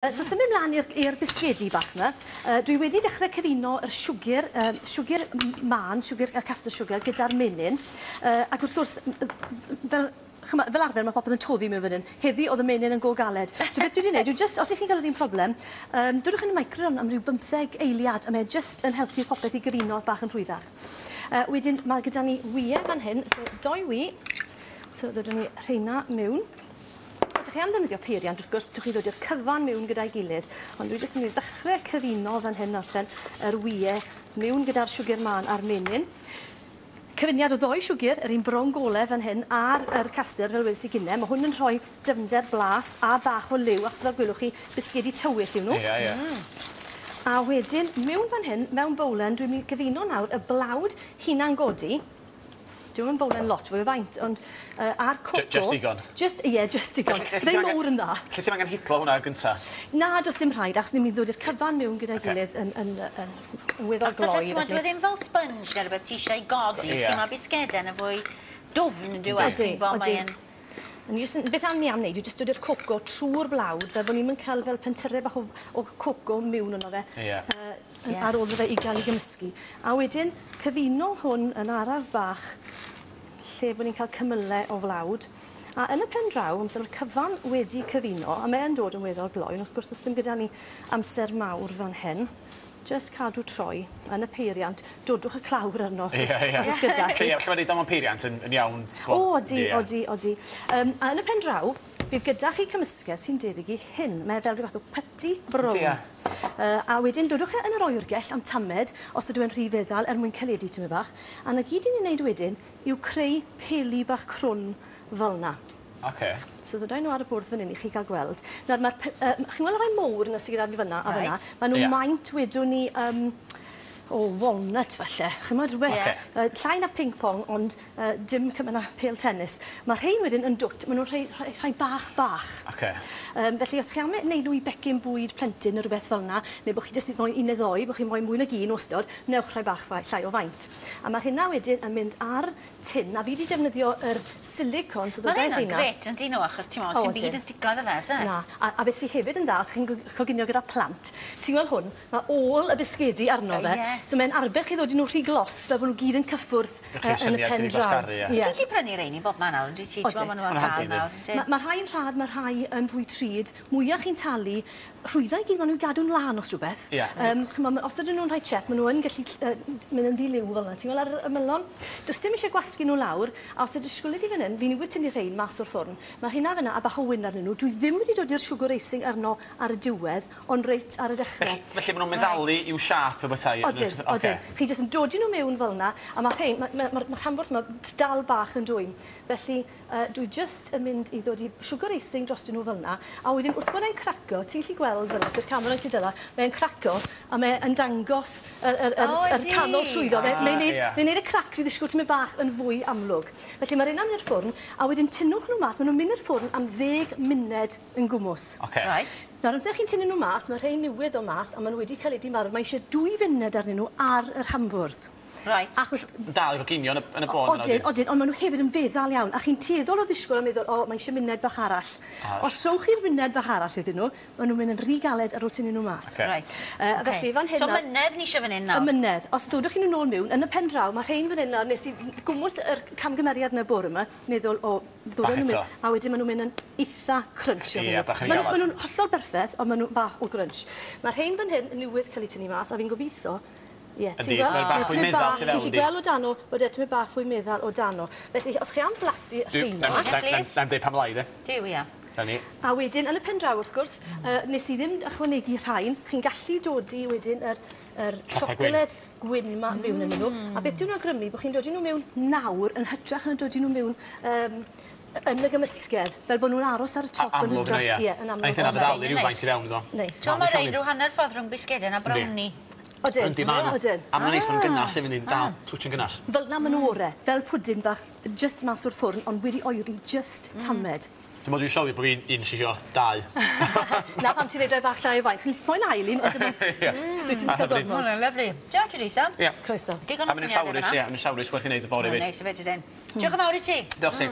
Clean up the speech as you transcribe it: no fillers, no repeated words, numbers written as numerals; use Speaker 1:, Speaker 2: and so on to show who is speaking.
Speaker 1: So symud ymlaen i'r bisgedi bach yma. Dwi wedi dechrau cyfuno yr siwgr castr siwgr gyda'r menyn. Ac wrth gwrs, fel arfer mae popeth yn toddi mewn fan hyn. Heddi oedd y menyn yn go galed. So beth dwi wedi gwneud, os ych chi'n cael yr un problem, dwrwch yn y micron am ryw 15 eiliad, a mae just yn helpu popeth i gyfuno bach yn rhwyddach. Wedyn, mae gyda ni wyau fan hyn, so 2 wy. So dydyn ni rheina mewn. Os ydych chi am ddefnyddio peiriant, wrth gwrs, dych chi ddod i'r cyfan mewn gyda'i gilydd, ond dwi jyst yn mynd i ddechrau cyfuno fan hyn nawr yr wyau mewn gyda'r siwgr man a'r menyn. Cyfuniad o 2 siwgr, yr un brown golau fan hyn, a'r castr fel wedys i gynnau. Mae hwn yn rhoi dyfnder blas a bach o liw, achos fel gwylwch chi, bisgedi tywyll yw nhw. A wedyn, mewn fan hyn, mewn bowlen, dwi'n mynd i gyfuno nawr y blawd hunan godi. Dwi'n mynd bowlen lot fwy o faint, ond a'r coco...
Speaker 2: Just digon?
Speaker 1: Just digon. Fe'n mowr yn dda.
Speaker 2: Lle ti'n angen hitlo hwnna gyntaf?
Speaker 1: Na, does dim rhaid, achos ni'n mynd i ddod i'r cyfan mewn gyda'i gilydd yn weddol gloi.
Speaker 3: Dwi ddim fel sponge neu rhywbeth ti eisiau godi, ti'n ma bisgeden y fwy dwfn yn dweud, ti'n bod mae'n...
Speaker 1: Beth am ni am wneud, dwi'n just dod i'r coco trwy'r blawd, fel bod ni'n cael fel pentyrau bach o coco mewn yno fe, ar ôl fe i gael ei gymysgu. A wedyn, cyfuno hwn yn araf bach, lle bod ni'n cael cymylau o flawd. A yn y pen draw, amser mae'r cyfan wedi cyfuno, a mae'n dod yn weddol gloi, wrth gwrs, os dim gyda ni amser mawr fan hyn, just cadw troi yn y peiriant, dodwch y clawr arno, os oes gyda chi.
Speaker 2: Lle mae'n neud am y peiriant yn iawn?
Speaker 1: O, odi. A yn y pen draw, bydd gyda chi cymysgedd sy'n debyg i hyn. Mae fel rhywbeth o putty brown. A wedyn, dodwch yn yr oergell am tamed, os ydw yn rhy feddal, mwyn caledu tymu bach. A na gyd i'n wneud wedyn, yw creu peli bach crwn fel na. So ddodau nhw ar y bwrdd fan hyn i chi gael gweld. Nawr, chi'n gweld y rai mowr yna sy'n gyda fi fyna a fyna. Mae nhw'n maint wedwn ni o walnut falle. Chi'n gweld rhywbeth llai na ping-pong, ond dim cymaint â pêl tennis. Mae rhain wedyn yn dwt, maen nhw'n rhai bach. Felly, os chi am wneud nhw i becyn bwyd plentyn neu rhywbeth fel yna, neu bod chi jyst yn moyn un neu ddoi, bod chi'n moyn mwy nag un ostod, newch rhai bach llai o faint. A mae hynna wedyn yn mynd ar tin, a fi wedi defnyddio yr silicon, so ddodau hynna.
Speaker 3: Mae'n gret yn dyn nhw, achos ti'n meddwl, dim byd yn stigo dda fe, se?
Speaker 1: Na, a beth sy'n hefyd yn dda, os chi'n coginio gyda plant, ti'n gweld hwn, mae ôl y bisgedi arno fe, so mae'n arbed chi ddod i nhw rhy glos, fel bod nhw gyd yn cyffwrdd yn y pen draw.
Speaker 3: Ti wedi prynu reini bob man nawr, dwi ti, ti'n meddwl maen nhw'n rhad nawr?
Speaker 1: Mae rhai'n rhad, mae rhai yn fwy trud, mwyaf chi'n talu, rhwyddau gyd maen nhw'n gadw'n lan os rhywbeth. Os ydyn nhw'n rhai chep, maen nhw yn gallu mynd yn ddi-liw fel yna. Ti'n gweld ar y melon? Does dim eisiau gwasgu nhw lawr, a os ydych sgwled i fan hyn, fi'n newid tynnu rhain mas o'r ffwrn. Mae hynna fyna a bach o wyn arnyn nhw. Dwi ddim wedi dod i'r sugar icing arno ar y diwedd, ond reit ar y dechrau.
Speaker 2: Felly maen nhw'n meddalu i'w siap y bethau?
Speaker 1: Odyn. Chi jyst yn dod i nhw mewn fel yna, a mae'r rhanfwrdd yma dal bach yn dwym. Felly, dwi jyst yn mynd i ddod i sugar icing dros nhw fel yna, a wedyn wrth bod e'n craco, ti'n gallu gweld fel yna, dy'r camera yn cydela, mae'n craco, a mae'n dangos yr canol llwyddo. Mae'n neud y crac sydd ddisgwyl ti'n mynd bach yn fwy amlwg. Felly mae'r un am i'r ffwrn, a wedyn tynnwch nhw mas, maen nhw'n mynd i'r ffwrn am 10 munud yn gwmws. Nawr, amser chi'n tynnu nhw mas, mae rhain newydd o mas, a maen nhw wedi caledu marw. Mae eisiau 2 funud arnyn nhw ar yr hamfwrdd.
Speaker 2: Dal i goginio yn y bôn?
Speaker 1: Odyn, ond maen nhw hefyd yn feddal iawn. A chi'n tueddol o ddisgwyl a meddwl, mae eisiau muned bach arall. Os rhowch chi'r muned bach arall iddyn nhw, maen nhw'n mynd yn rhy galed ar ôl tynnu nhw mas.
Speaker 3: So mynedd ni eisiau fan hyn nawr?
Speaker 1: Y mynedd. Os ddodwch chi'n nôl mewn, yn y pen draw, mae rhain fan hyn nawr, nes i gwmws yr camgymeriad yn y bore yma, meddwl, ddod yn nhw, a wedyn maen nhw'n mynd yn eitha crunch. Maen nhw'n hollol berffaith, ond maen nhw'n bach o crunch. Mae rhain fan hyn yn newydd cael eu tynnu mas, a fi'n gobeithio ti'n gweld o dano, bod ti'n mynd bach fwy meddal o dano. Felly, os chi am flasu rheino...
Speaker 2: Na'n dweud pam lai, de?
Speaker 3: Diw, ia.
Speaker 1: A wedyn, yn y pen draw, wrth gwrs, nes i ddim ychwanegu rhain, chi'n gallu dod i wedyn yr siocled gwyn yma mewn yn nhw. A beth dwi'n awgrymu, bod chi'n dod i nhw mewn nawr, yn hytrach yn dod i nhw mewn yn y gymysgedd, fel bod nhw'n aros ar y top yn hytrach. Yn amlwg.
Speaker 2: A eitha na fyddalu rhywfaint i fewn, iddo?
Speaker 3: Ti'n mae rhaid rhyw hanner ffordd rhwng bisgeden a brownie.
Speaker 1: Odyn.
Speaker 2: A ma'n neis bod yn gynnas efo ni'n dal, twtch yn gynnas.
Speaker 1: Fel na ma'n ore, fel pwdyn bach, just mas o'r ffwrn, ond wedi oeri just tamed.
Speaker 2: Dwi'n meddwl dwi'n sioli bod un eisiau 2.
Speaker 1: Na pam ti'n neud rai bach llai o faint. Chi'n moyn ailun, ond dyma... Dwi ti'n cael gormod.
Speaker 3: Mae'n lyflu. Diolch i Lisa.
Speaker 1: Croeso.
Speaker 3: Digon o syniad yna.
Speaker 2: A mae'n siawrus gwerth i wneud y ffordd i fi.
Speaker 3: Neis i fe dydyn. Diolch yn fawr i ti.
Speaker 2: Diolch ti.